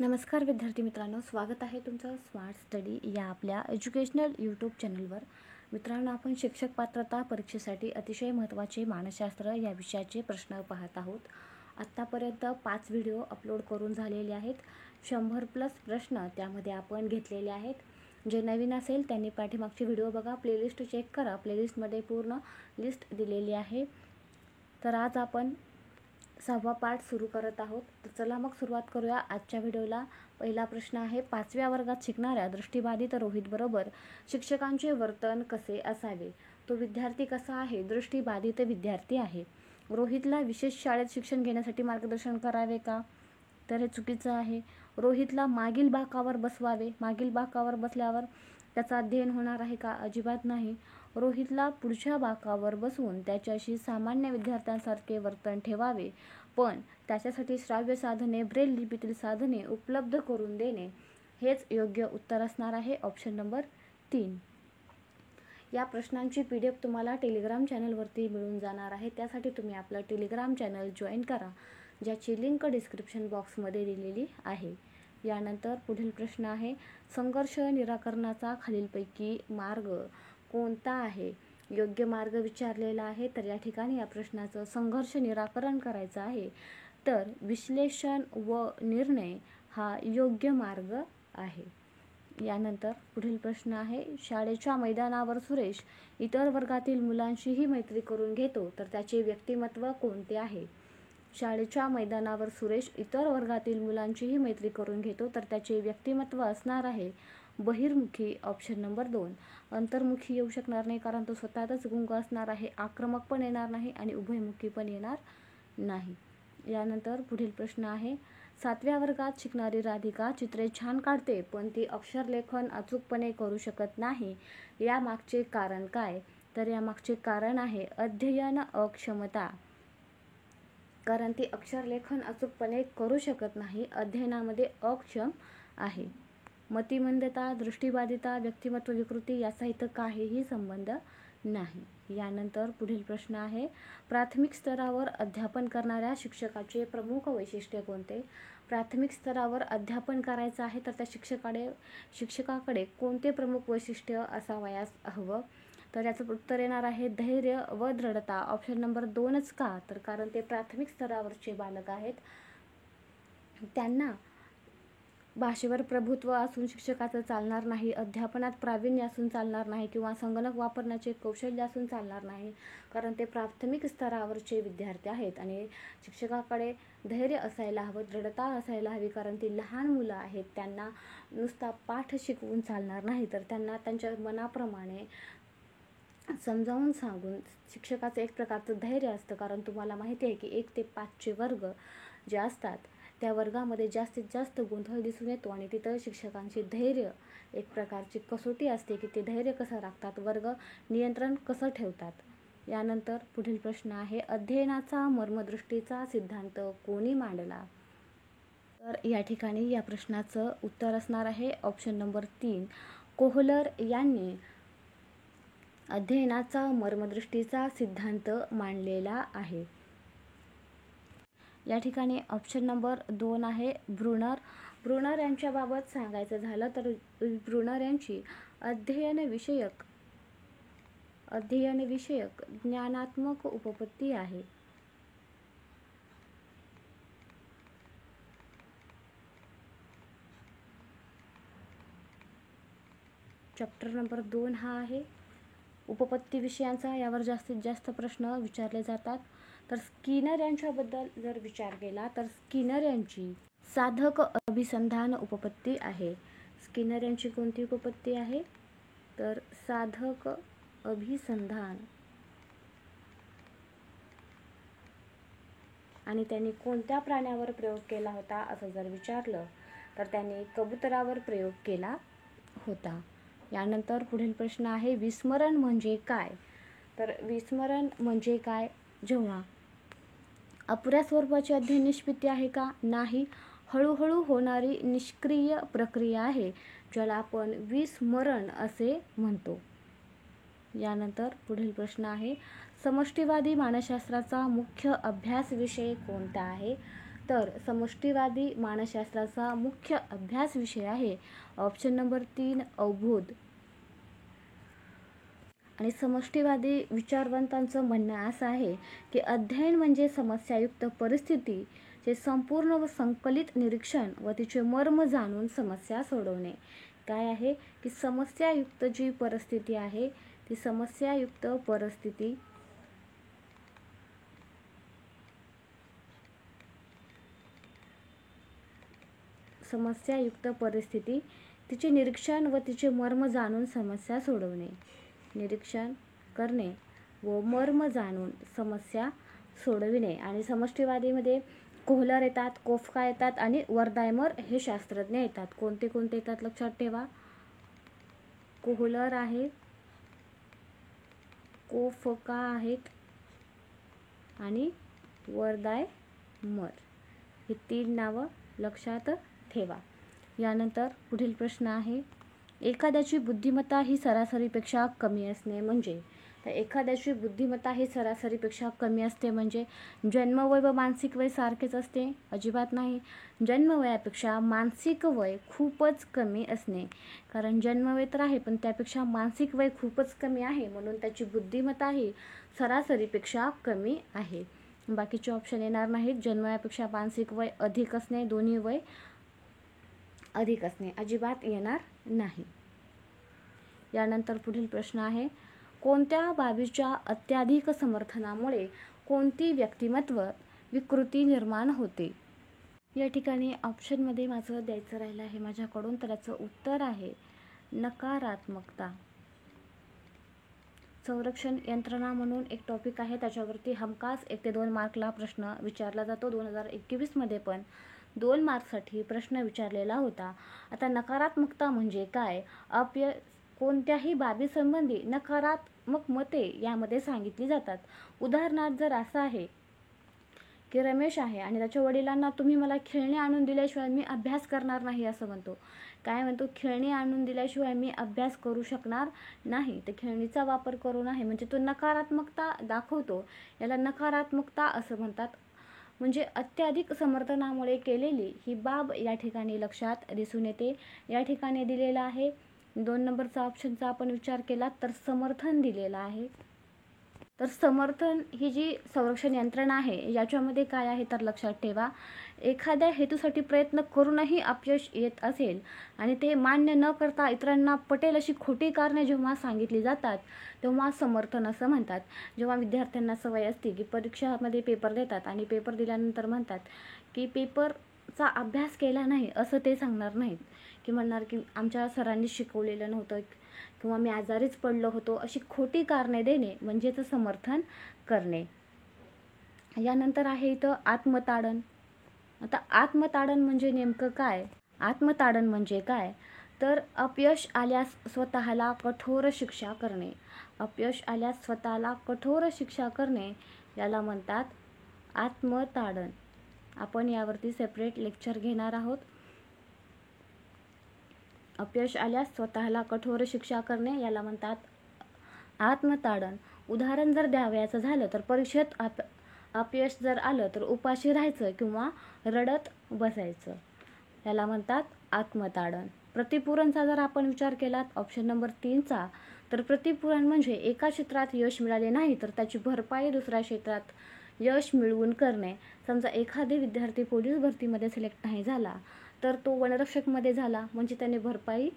नमस्कार विद्यार्थी मित्रांनो, स्वागत आहे तुमचं स्मार्ट स्टडी या आपल्या एज्युकेशनल यूट्यूब चॅनलवर. मित्रांनो, आपण शिक्षक पात्रता परीक्षेसाठी अतिशय महत्त्वाचे मानसशास्त्र या विषयाचे प्रश्न पाहत आहोत. आत्तापर्यंत 5 व्हिडिओ अपलोड करून झालेले आहेत. 100+ प्रश्न त्यामध्ये आपण घेतलेले आहेत. जे नवीन असेल त्यांनी पाठीमागचे व्हिडिओ बघा, प्लेलिस्ट चेक करा. प्लेलिस्टमध्ये पूर्ण लिस्ट दिलेली आहे. तर आज आपण 6वा पार्ट सुरू करत आहोत. तर चला मग सुरुवात करूया आजच्या व्हिडिओला. पहिला प्रश्न आहे, 5व्या वर्गात शिकणाऱ्या दृष्टिबाधित रोहित बरोबर शिक्षकांचे वर्तन कसे असावे? तो विद्यार्थी कसा आहे? दृष्टिबाधित विद्यार्थी आहे. रोहितला विशेष शाळेत शिक्षण घेण्यासाठी मार्गदर्शन करावे का? तर हे चुकीचं आहे. रोहितला मागील बाकावर बसवावे. मागील बाकावर बसल्यावर त्याचं अध्ययन होणार आहे का? अजिबात नाही. रोहितला पुढच्या बाकावर बसवून त्याच्याशी सामान्य विद्यार्थ्यांसारखे वर्तन ठेवावे, पण त्याच्यासाठी श्राव्य साधने, ब्रेल लिपीतील साधने उपलब्ध करून देणे हेच योग्य उत्तर असणार आहे. Option number 3. या प्रश्नांची PDF तुम्हाला टेलिग्राम चॅनलवरती मिळून जाणार आहे. त्यासाठी तुम्ही आपलं टेलिग्राम चॅनल जॉईन करा, ज्याची लिंक डिस्क्रिप्शन बॉक्समध्ये दिलेली आहे. यानंतर पुढील प्रश्न आहे, संघर्ष निराकरणाचा खालीलपैकी मार्ग कोणता आहे? योग्य मार्ग विचारलेला आहे. तर या ठिकाणी या प्रश्नाचं संघर्ष निराकरण करायचं आहे, तर विश्लेषण व निर्णय हा योग्य मार्ग आहे. यानंतर पुढील प्रश्न आहे, शाळेच्या मैदानावर सुरेश इतर वर्गातील मुलांशीही मैत्री करून घेतो, तर त्याचे व्यक्तिमत्व कोणते आहे? शाळेच्या मैदानावर सुरेश इतर वर्गातील मुलांचीही मैत्री करून घेतो, तर त्याचे व्यक्तिमत्व असणार आहे बहिर्मुखी. Option number 2. अंतर्मुखी येऊ शकणार नाही, कारण तो स्वतःच गुंग असणार आहे. आक्रमक पण येणार नाही आणि उभयमुखी पण येणार नाही. यानंतर पुढील प्रश्न आहे, 7व्या वर्गात शिकणारी राधिका चित्रे छान काढते, पण ती अक्षरलेखन अचूकपणे करू शकत नाही. यामागचे कारण काय? तर यामागचे कारण आहे अध्ययन अक्षमता. कारण ती अक्षरलेखन अचूकपणे करू शकत नाही, अध्ययनामध्ये अक्षम आहे. मतिमंदता, दृष्टिबाधिता, व्यक्तिमत्व विकृती याचा इथं काहीही संबंध नाही. यानंतर पुढील प्रश्न आहे, प्राथमिक स्तरावर अध्यापन करणाऱ्या शिक्षकाचे प्रमुख वैशिष्ट्य कोणते? प्राथमिक स्तरावर अध्यापन करायचं आहे, तर त्या शिक्षकाकडे कोणते प्रमुख वैशिष्ट्य असावयास हवं? तर याचं उत्तर येणार आहे धैर्य व दृढता. ऑप्शन नंबर 2च का? तर कारण ते प्राथमिक स्तरावरचे बालक आहेत. त्यांना भाषेवर प्रभुत्व असून शिक्षकाचं चालणार नाही, अध्यापनात प्रावीण्य असून चालणार नाही, किंवा संगणक वापरण्याचे कौशल्य असून चालणार नाही, कारण ते प्राथमिक स्तरावरचे विद्यार्थी आहेत. आणि शिक्षकाकडे धैर्य असायला हवं, दृढता असायला हवी, कारण ती लहान मुलं आहेत. त्यांना नुसता पाठ शिकवून चालणार नाही, तर त्यांना त्यांच्या मनाप्रमाणे समजावून सांगून शिक्षकाचं एक प्रकारचं धैर्य असतं. कारण तुम्हाला माहिती आहे की 1 ते 5चे वर्ग जे असतात त्या वर्गामध्ये जास्तीत जास्त गोंधळ दिसून येतो, आणि तिथं शिक्षकांची धैर्य एक प्रकारची कसोटी असते की ते धैर्य कसं राखतात, वर्ग नियंत्रण कसं ठेवतात. यानंतर पुढील प्रश्न आहे, अध्ययनाचा मर्मदृष्टीचा सिद्धांत कोणी मांडला? तर या ठिकाणी या प्रश्नाचं उत्तर असणार आहे ऑप्शन नंबर 3. कोहलर यांनी अध्ययनाचा मर्मदृष्टीचा सिद्धांत मांडलेला आहे. या ठिकाणी ऑप्शन नंबर 2 आहे ब्रुनर. ब्रुनर यांच्याबाबत सांगायचं झालं तर ब्रुनर यांची अध्ययन विषयक ज्ञानात्मक उपपत्ती आहे. चॅप्टर नंबर 2 हा आहे उपपत्ती विषयांचा. यावर जास्तीत जास्त प्रश्न विचारले जातात. तर स्किनर यांच्याबद्दल जर विचार केला तर स्किनर यांची साधक अभिसंधान उपपत्ती आहे. स्किनर यांची कोणती उपपत्ती आहे? तर साधक अभिसंधान. आणि त्यांनी कोणत्या प्राण्यावर प्रयोग केला होता असं जर विचारलं तर त्यांनी कबुतरावर प्रयोग केला होता. यानंतर पुढील प्रश्न आहे, विस्मरण म्हणजे काय? तर विस्मरण म्हणजे काय? जेव्हा अपुऱ्या स्वरूपाचे अध्ययन निष्पत्ती आहे का? नाही. हळूहळू होणारी निष्क्रिय प्रक्रिया आहे, ज्याला आपण विस्मरण असे म्हणतो. यानंतर पुढील प्रश्न आहे, समष्टीवादी मानसशास्त्राचा मुख्य अभ्यास विषय कोणता आहे? तर समष्टीवादी मानसशास्त्राचा मुख्य अभ्यास विषय आहे ऑप्शन नंबर 3 अवबोध. आणि समष्टीवादी विचारवंतांचं म्हणणं असं आहे की अध्ययन म्हणजे समस्यायुक्त परिस्थिती चे संपूर्ण व संकलित निरीक्षण व तिचे मर्म जाणून समस्या सोडवणे. काय आहे की समस्यायुक्त जी परिस्थिती आहे ती समस्यायुक्त परिस्थिती तिचे निरीक्षण व तिचे मर्म जाणून समस्या सोडवणे. निरीक्षण करणे व मर्म जाणून समस्या सोडविणे. आणि समष्टीवादीमध्ये कोहलर येतात, कोफका येतात आणि वर्धायमर हे शास्त्रज्ञ येतात. कोणते कोणते येतात लक्षात ठेवा. कोहलर आहेत, कोफका आहेत आणि वर्धायमर ही 3 नावं लक्षात ठेवा. यानंतर पुढील प्रश्न आहे एखाद्याची बुद्धिमत्ता ही सरासरीपेक्षा कमी असणे म्हणजे. तर एखाद्याची बुद्धिमत्ता ही सरासरीपेक्षा कमी असते म्हणजे जन्मवय व मानसिक वय सारखेच असते? अजिबात नाही. जन्मवयापेक्षा मानसिक वय खूपच कमी असणे. कारण जन्मवय तर आहे पण त्यापेक्षा मानसिक वय खूपच कमी आहे म्हणून त्याची बुद्धिमत्ता ही सरासरीपेक्षा कमी आहे. बाकीचे ऑप्शन येणार नाहीत. जन्मवयापेक्षा मानसिक वय अधिक असणे, दोन्ही वय अधिक असणे अजिबात येणार नाही. यानंतर पुढील प्रश्न आहे कोणत्या बाबीच्या अत्याधिक समर्थनामुळे कोणती व्यक्तिमत्व विकृती निर्माण होते. या ठिकाणी ऑप्शनमध्ये माझं द्यायचं राहिलं आहे माझ्याकडून, तर याचं उत्तर आहे नकारात्मकता. संरक्षण यंत्रणा म्हणून एक टॉपिक आहे, त्याच्यावरती हमखास 1 ते 2 मार्कला प्रश्न विचारला जातो. 2021 मध्ये पण 2 मार्कसाठी प्रश्न विचारलेला होता. आता नकारात्मकता म्हणजे काय? कोणत्याही बाबीसंबंधी नकारात्मक मते यामध्ये सांगितली जातात. उदाहरणार्थ जर असं आहे की रमेश आहे आणि त्याच्या वडिलांना तुम्ही मला खेळणी आणून दिल्याशिवाय मी अभ्यास करणार नाही असं म्हणतो. काय म्हणतो? खेळणी आणून दिल्याशिवाय मी अभ्यास करू शकणार नाही. तर खेळणीचा वापर करून आहे म्हणजे तो नकारात्मकता दाखवतो. याला नकारात्मकता असं म्हणतात. म्हणजे अत्याधिक समर्थनामुळे केलेली ही बाब या ठिकाणी लक्षात दिसून येते. या ठिकाणी दिलेलं आहे 2 नंबरचा ऑप्शनचा आपण विचार केला तर समर्थन दिलेलं आहे. तर समर्थन ही जी संरक्षण यंत्रणा आहे याच्यामध्ये काय आहे तर लक्षात ठेवा एखाद्या हेतूसाठी प्रयत्न करूनही अपयश येत असेल आणि ते मान्य न करता इतरांना पटेल अशी खोटी कारणे जेव्हा सांगितली जातात तेव्हा समर्थन असं म्हणतात. जेव्हा विद्यार्थ्यांना सवय असते की परीक्षामध्ये पेपर देतात आणि पेपर दिल्यानंतर म्हणतात की पेपरचा अभ्यास केला नाही असं ते सांगणार नाहीत की म्हणणार की आमच्या सरांनी शिकवलेलं नव्हतं किंवा मी आजारीच पडलो होतो अशी खोटी कारणे देणे म्हणजेच समर्थन करणे. यानंतर आहे इथं आत्मताडन. आता आत्मताडन म्हणजे नेमकं काय? आत्मताडन म्हणजे काय तर अपयश आल्यास स्वतःला कठोर शिक्षा करणे. अपयश आल्यास स्वतःला कठोर शिक्षा करणे याला म्हणतात आत्मताडन. आपण यावरती सेपरेट लेक्चर घेणार आहोत. अपयश आल्यास स्वतःला कठोर शिक्षा करणे याला म्हणतात आत्मताडन. उदाहरण जर द्यावयाचं झालं तर परीक्षेत अपयश जर आलं तर उपाशी राहायचं किंवा रडत बसायचं याला म्हणतात आत्मताडन. प्रतिपुरणचा जर आपण विचार केलात ऑप्शन नंबर 3चा तर प्रतिपुरण म्हणजे एका क्षेत्रात यश मिळाले नाही तर त्याची भरपाई दुसऱ्या क्षेत्रात यश मिळवून करणे. समजा एखादी विद्यार्थी पोलीस भरतीमध्ये सिलेक्ट नाही झाला तर तो वनरक्षकमध्ये झाला म्हणजे त्याने भरपाई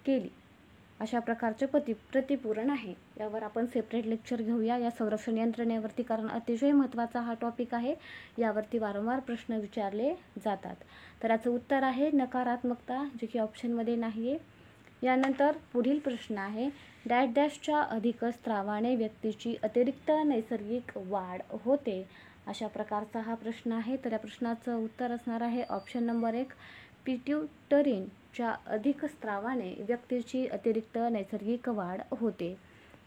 केली. अशा प्रकारचे प्रतिपुरण आहे. यावर आपण सेपरेट लेक्चर घेऊया या संरक्षण यंत्रणेवरती कारण अतिशय महत्त्वाचा हा टॉपिक आहे. यावरती वारंवार प्रश्न विचारले जातात. तर याचं उत्तर आहे नकारात्मकता जे की ऑप्शनमध्ये नाही आहे. यानंतर पुढील प्रश्न आहे डॅश डॅशच्या अधिक स्रावाने व्यक्तीची अतिरिक्त नैसर्गिक वाढ होते. अशा प्रकारचा हा प्रश्न आहे. तर या प्रश्नाचं उत्तर असणार आहे ऑप्शन नंबर 1 पिट्यूटरीनच्या अधिक स्रावाने व्यक्तीची अतिरिक्त नैसर्गिक वाढ होते.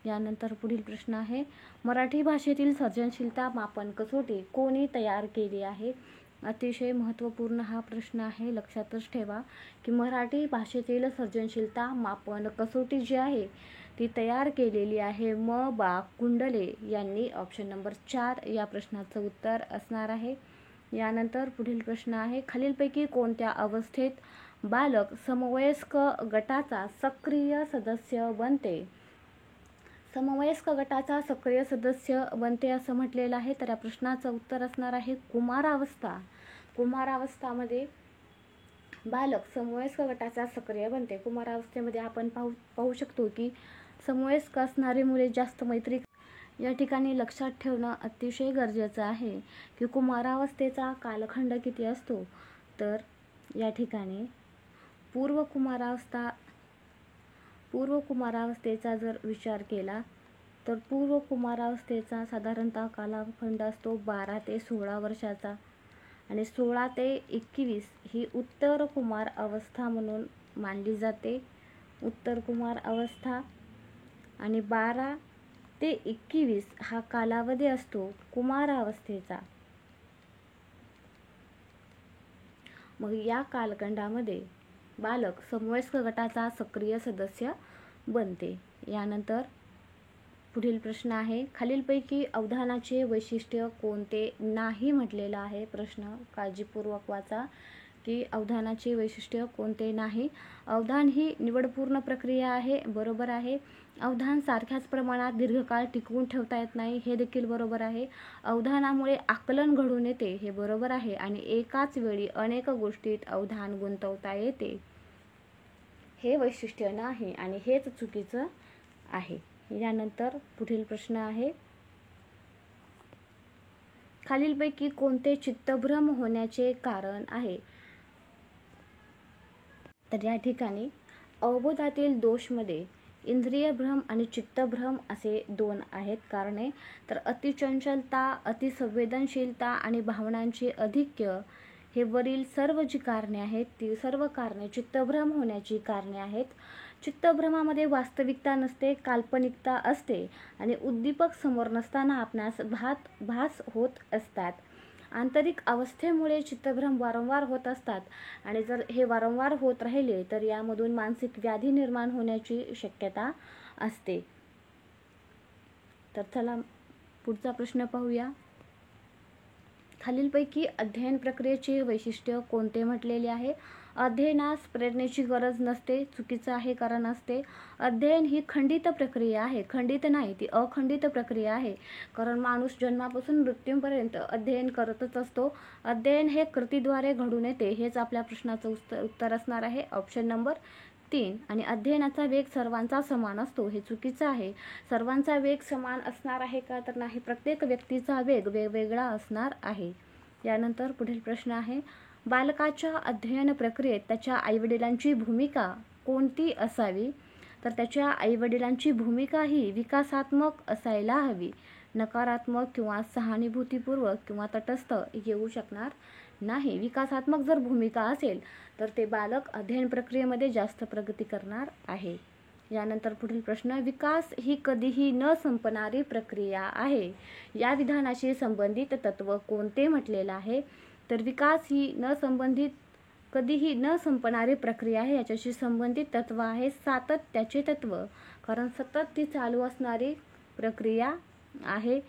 यानंतर पुढील प्रश्न आहे मराठी भाषेतील सर्जनशीलता मापन कसोटी कोणी तयार केली आहे. अतिशय महत्त्वपूर्ण हा प्रश्न आहे. लक्षातच ठेवा की मराठी भाषेतील सर्जनशीलता मापन कसोटी जी आहे ती तयार केलेली आहे म.बा. कुंडले यांनी. ऑप्शन नंबर 4 या प्रश्नाचं उत्तर असणार आहे. यानंतर पुढील प्रश्न आहे, खालीलपैकी कोणत्या अवस्थेत बालक समवयस्क गटाचा सक्रिय सदस्य बनते? समवयस्क गटाचा सक्रिय सदस्य बनते असं म्हटलेलं आहे, तर या प्रश्नाचं उत्तर असणार आहे कुमारावस्था. कुमारावस्थामध्ये बालक समवयस्क गटाचा सक्रिय बनते. कुमारावस्थेमध्ये आपण पाहू शकतो की समवयस्क असणारी मुले जास्त मैत्री. या ठिकाणी लक्षात ठेवणं अतिशय गरजेचं आहे की कुमारावस्थेचा कालखंड किती असतो. तर या ठिकाणी पूर्व कुमारावस्थेचा जर विचार केला तर पूर्व कुमारावस्थेचा साधारणतः कालखंड असतो 12 ते 16 वर्षाचा आणि 16 ते 21 ही उत्तर कुमार अवस्था म्हणून मानली जाते. उत्तर कुमार अवस्था आणि 12 ते 21 हा कालावधी असतो कुमारावस्थेचा. मग या कालखंडामध्ये बालक समवयस्क गटाचा सक्रिय सदस्य बनते. यानंतर पुढील प्रश्न आहे, खालीलपैकी अवधानाचे वैशिष्ट्य कोणते नाही म्हटलेलं आहे. प्रश्न काळजीपूर्वक वाचा की अवधानाचे वैशिष्ट्य कोणते नाही. अवधान ही निवडपूर्ण प्रक्रिया आहे, बरोबर आहे. अवधान सारख्याच प्रमाणात दीर्घकाळ टिकवून ठेवता येत नाही, हे देखील बरोबर आहे. अवधानामुळे आकलन घडून येते, हे बरोबर आहे. आणि एकाच वेळी अनेक गोष्टीत अवधान गुंतवता येते, हे वैशिष्ट्य नाही आणि हेच चुकीचं आहे. यानंतर पुढील प्रश्न आहे, खालीलपैकी कोणते चित्तभ्रम होण्याचे कारण आहे? तर या ठिकाणी अवबोधातील दोषमध्ये इंद्रिय भ्रम आणि चित्तभ्रम असे 2 आहेत कारणे. तर अतिचंचलता, अतिसंवेदनशीलता आणि भावनांचे अधिक्य हे वरील सर्व जी कारणे आहेत ती सर्व कारणे चित्तभ्रम होण्याची कारणे आहेत. चित्तभ्रमामध्ये वास्तविकता नसते, काल्पनिकता असते आणि उद्दीपक समोर नसताना आपणास भास होत असतात. आंतरिक अवस्थेमुळे चित्तभ्रम वारंवार होत असतात आणि जर हे वारंवार होत राहिले तर यामधून मानसिक व्याधी निर्माण होण्याची शक्यता असते. तर चला पुढचा प्रश्न पाहूया. खालीलपैकी अध्ययन प्रक्रियेचे वैशिष्ट्य कोणते म्हटलेले आहे? अध्ययनास प्रेरणेची गरज नसते, चुकीचं आहे कारण असते. अध्ययन ही खंडित प्रक्रिया आहे, खंडित नाही ती अखंडित प्रक्रिया आहे, कारण माणूस जन्मापासून मृत्यूपर्यंत अध्ययन करतच असतो. अध्ययन हे कृतीद्वारे घडून येते, हेच आपल्या प्रश्नाचं उत्तर असणार आहे ऑप्शन नंबर 3. आणि अध्ययनाचा वेग सर्वांचा समान असतो, हे चुकीचं आहे. सर्वांचा वेग समान असणार आहे का? तर नाही, प्रत्येक व्यक्तीचा वेग वेगवेगळा असणार आहे. यानंतर पुढील प्रश्न आहे, बालकाच्या अध्ययन प्रक्रियेत त्याच्या आईवडिलांची भूमिका कोणती असावी? तर त्याच्या आईवडिलांची भूमिका ही विकासात्मक असायला हवी, नकारात्मक किंवा सहानुभूतीपूर्वक किंवा तटस्थ येऊ शकणार नाही. विकासात्मक जर भूमिका असेल तर ते बालक अध्ययन प्रक्रियेमध्ये जास्त प्रगती करणार आहे. यानंतर पुढील प्रश्न, विकास ही कधीही न संपणारी प्रक्रिया आहे, या विधानाशी संबंधित तत्व कोणते म्हटलेलं आहे? तर विकास ही कधीही न संपणारी प्रक्रिया आहे, याच्याशी संबंधित तत्व आहे सातत्याचे तत्व, कारण सतत ती चालू असणारी प्रक्रिया आहे.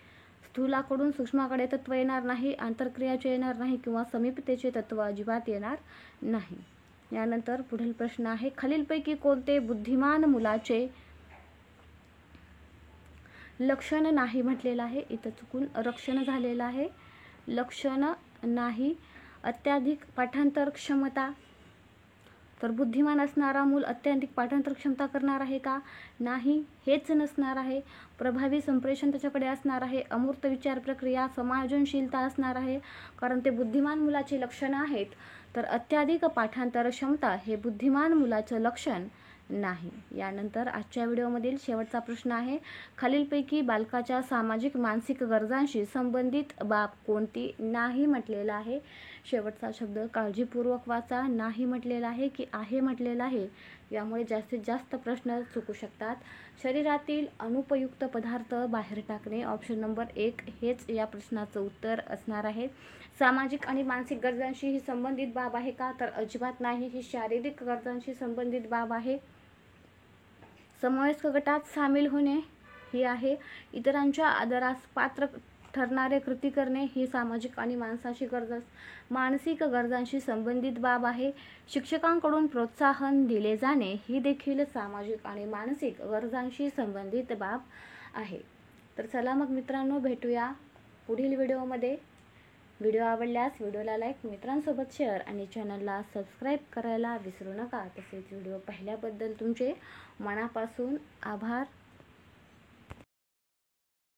स्थूलाकडून सूक्ष्माकडे तत्व येणार नाही, आंतरक्रियाचे येणार नाही किंवा समीपतेचे तत्व अजिबात येणार नाही. यानंतर पुढील प्रश्न आहे, खालीलपैकी कोणते बुद्धिमान मुलाचे लक्षण नाही म्हटलेलं आहे? इथं चुकून रक्षण झालेलं आहे, लक्षण नाही. अत्याधिक पाठांतर क्षमता, तर बुद्धिमान असणारा मूल अत्याधिक पाठांतर क्षमता करणार आहे का? नाही, हेच नसणार आहे. प्रभावी संप्रेषण त्याच्याकडे असणार आहे. अमूर्त विचार प्रक्रिया, समायोजनशीलता असणार आहे, कारण ते बुद्धिमान मुलाचे लक्षण आहेत. तर अत्याधिक पाठांतर क्षमता हे बुद्धिमान मुलाचं लक्षण नाही. यानंतर आजच्या व्हिडिओमधील शेवटचा प्रश्न आहे, खालीलपैकी बालकाच्या सामाजिक मानसिक गरजांशी संबंधित बाब कोणती नाही म्हटलेला आहे? शेवटचा शब्द काळजीपूर्वक वाचा, नाही म्हटलेला आहे की आहे म्हटलेला आहे, यामुळे जास्तीत जास्त प्रश्न चुकू शकतात. शरीरातील अनुपयुक्त पदार्थ बाहेर टाकणे, ऑप्शन नंबर 1 हेच या प्रश्नाचं उत्तर असणार आहे. सामाजिक आणि मानसिक गरजांशी ही संबंधित बाब आहे का? तर अजिबात नाही, ही शारीरिक गरजांशी संबंधित बाब आहे. समवयस्क गटात सामील होणे ही आहे. इतरांच्या आदरास पात्र ठरणारे कृती करणे ही सामाजिक आणि मानसिक गरजांशी संबंधित बाब आहे. शिक्षकांकडून प्रोत्साहन दिले जाणे ही देखील सामाजिक आणि मानसिक गरजांशी संबंधित बाब आहे. तर चला मग मित्रांनो, भेटूया पुढील व्हिडिओमध्ये. व्हिडिओ आवडल्यास व्हिडिओला लाईक, मित्रांसोबत शेअर आणि चॅनलला सबस्क्राईब करायला विसरू नका. तसेच व्हिडिओ पाहिल्याबद्दल तुमचे मनापासून आभार.